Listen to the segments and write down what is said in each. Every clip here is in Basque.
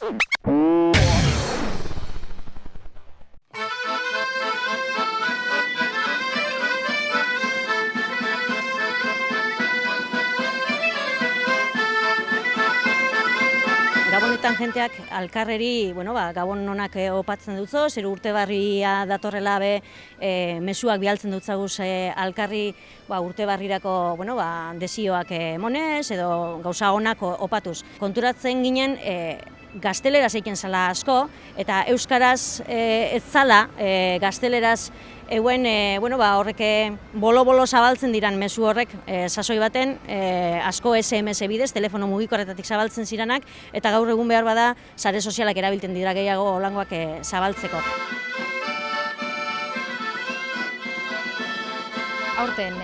Gabonetan jenteak alkarreri, Gabon onak opatzen dutzo, zer urte barria datorrela mezuak bialtzen dutzaguz alkarri urte barrirako desioak emonez edo gauza onak opatuz. Konturatzen ginen gazteleraz eiken zala asko eta euskaraz ez zala gazteleraz euen horrek bolo-bolo zabaltzen diran mezu horrek sasoi baten asko SMS bidez, telefono mugikorretatik zabaltzen ziranak eta gaur egun behar bada sare sozialak erabiltzen dira gehiago holangoak zabaltzeko. Aurten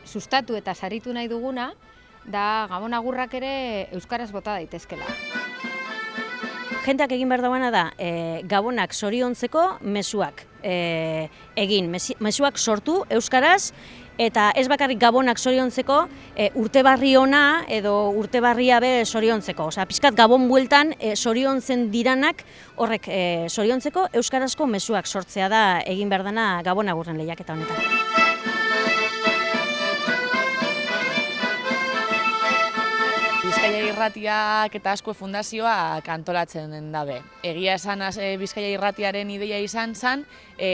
sustatu eta saritu nahi duguna da Gabon agurrak ere euskaraz bota daitezkela. Jenteak egin behar dauana da Gabonak zoriontzeko mezuak egin, mezuak sortu euskaraz eta ez bakarrik Gabonak zoriontzeko urte barri ona edo urte barria zoriontzeko. Pixkat Gabon bueltan zoriontzen diranak horrek zoriontzeko euskarazko mezuak sortzea da egin behar dana Gabon agurren lehiaketa honetan. Bizkaia Irratiak eta Azkue Fundazioak antolatzen dabe. Egia esan Bizkaia Irratiaren ideia izan zen,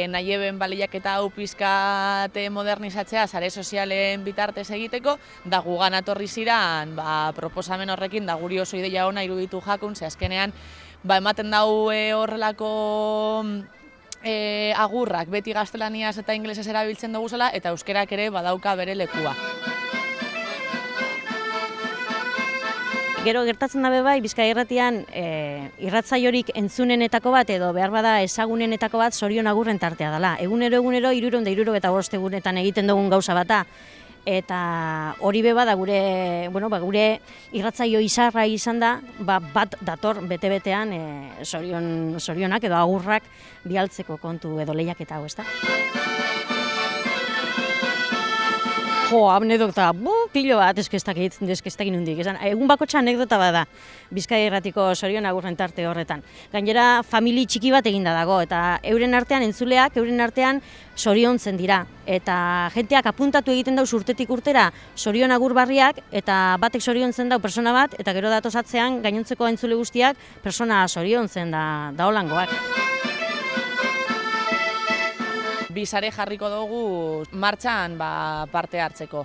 nahi eben lehiaketa hau pizkat modernizatzea sare sozialen bitartez egiteko, da gugan atorri ziran proposamen horrekin da guri oso ideia ona iruditu jakun, ze azkenean ematen dau horrelako agurrak beti gaztelaniaz eta ingelesez erabiltzen dugu zela eta euskerak ere badauka bere lekua. Gero gertatzen dabe bai, Bizkaia Irratian irratzaiorik entzunenetako bat edo behar bada ezagunenetako bat Zorion Agurren tartea dela. Egunero 365 egunetan egiten dugun gauza bata. Eta hori bada gure irratzaio izarra izan da, bat dator bete-betean zorionak edo agurrak bialtzeko kontu edo lehiaketa hau, ezta? Anekdota, pilo bat, eskestakin hundik. Egun bakotxa anekdota bada Bizkaia Irratiko Zorion Agurren tarte horretan. Gainera, famili txiki bat eginda dago, eta euren artean entzuleak, euren artean zoriontzen dira. Eta jenteak apuntatu egiten dauz urtetik urtera Zorion Agur barriak, eta batek zoriontzen dau persona bat, eta gero datosatzean gainontzeko entzule guztiak persona zoriontzen da holangoak. Bizare jarriko dugu martxan parte hartzeko.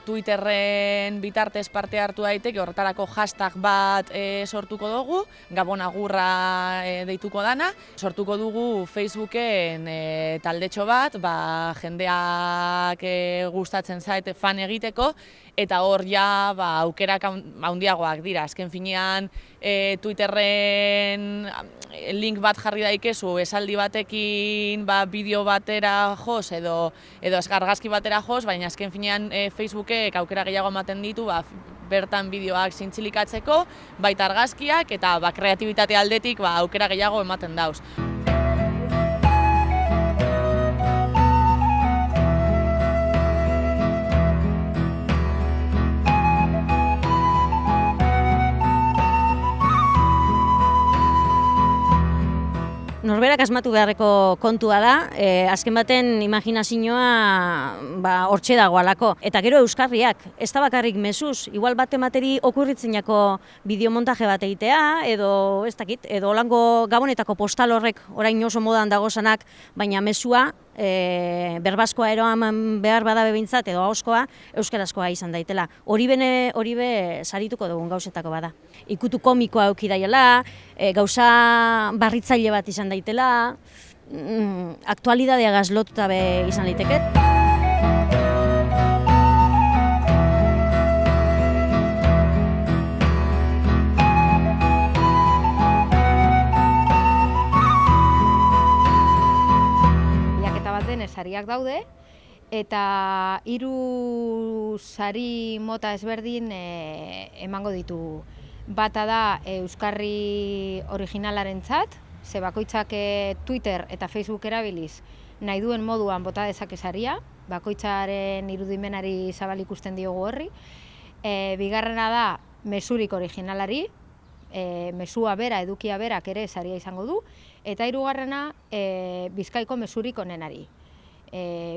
Twitterren bitartez parte hartu daiteke, horretarako hashtag bat sortuko dugu, Gabon agurra deituko dana. Sortuko dugu Facebooken taldetxo bat, jendeak gustatzen zait fan egiteko, eta hor ja aukerak handiagoak dira. Azken finean Twitterren link bat jarri daikezu esaldi batekin bideo batera joz edo argazki batera joz, baina azken finean Facebookek aukera gehiago ematen ditu bertan bideoak zintzilikatzeko, baita argazkiak eta kreatibitate aldetik aukera gehiago ematen dauz. Norberak asmatu beharreko kontua da, azken baten imaginazioa hortxe dagoalako. Eta gero euskarriak, ez da bakarrik mezuz, igual bat emateri okurritzenako bideomontaje bat egitea, edo ez dakit, edo holango Gabonetako postal horrek orain oso modan dagozanak, baina mezua berbazkoa eroan behar bada bebintzat edo ahoskoa euskarazkoa izan daitela. Hori be sarituko dugun gauzetako bada. Ikutu komikoa eduki daiela, gauza barritzaile bat izan daitela, aktualidadea gazlotuta be izan liteket. Sariak daude eta 3 sari mota ezberdin emango ditu. Bata da euskarri originalarentzat, ze bakoitzak Twitter eta Facebook erabiliz nahi duen moduan bota dezake saria, bakoitzaren irudimenari zabal ikusten diogu horri. Bigarrena da mezurik originalari, mesua bera, edukia berak ere saria izango du, eta hirugarrena Bizkaiko mesurik onenari.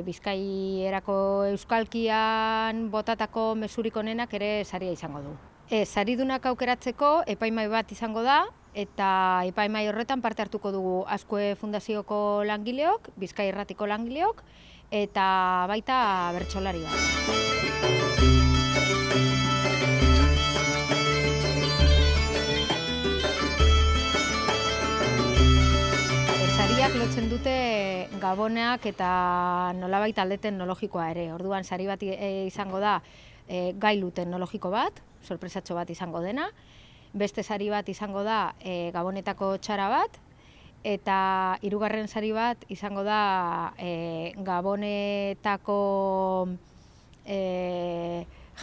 Bizkaierako euskalkian botatako mesurik onenak ere saria izango du. Saridunak aukeratzeko epaimai bat izango da, eta epaimai horretan parte hartuko dugu Azkue Fundazioko langileok, Bizkai Irratiko langileok, eta baita bertsolari bat. Sariak lotzen dute gaboneak eta nolabait alde teknologikoa ere. Orduan sari bat izango da gailu teknologiko bat, sorpresatxo bat izango dena. Beste sari bat izango da gabonetako txara bat, eta hirugarren sari bat izango da gabonetako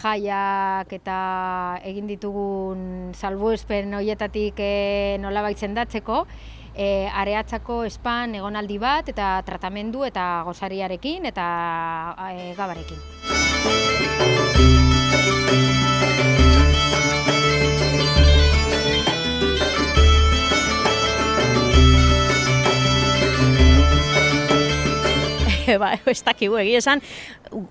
jaiak eta egin ditugun salbuespen horietatik nolabait sendatzeko, areatzako span egonaldi bat eta tratamendu eta gozariarekin eta gabarekin. Ez dakigu egia esan,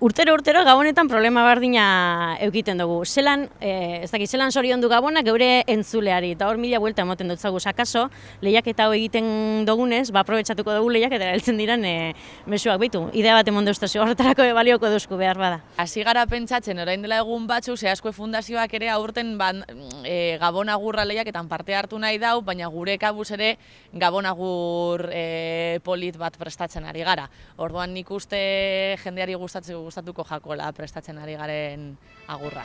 urtero gabonetan problema berdina eukiten dugu. Zelan zoriondu Gabonak geure entzuleari, eta hor mila buelta emoten dut zagu. Akaso, lehiaketa hau egiten dugunez, aprobetxatuko dugu lehiaketa heltzen diren mezuak bitu. Idea bat emon deustazio, horretarako balioko duzku behar bada. Hasi gara pentsatzen, orain dela egun batzuk, Azkue Fundazioak ere aurten Gabon agurra lehiaketan parte hartu nahi dau, baina gure kabuz ere Gabon agur polit bat prestatzen ari gara. Orduan nik uste jendeari gustatuko jakola prestatzen ari garen agurra.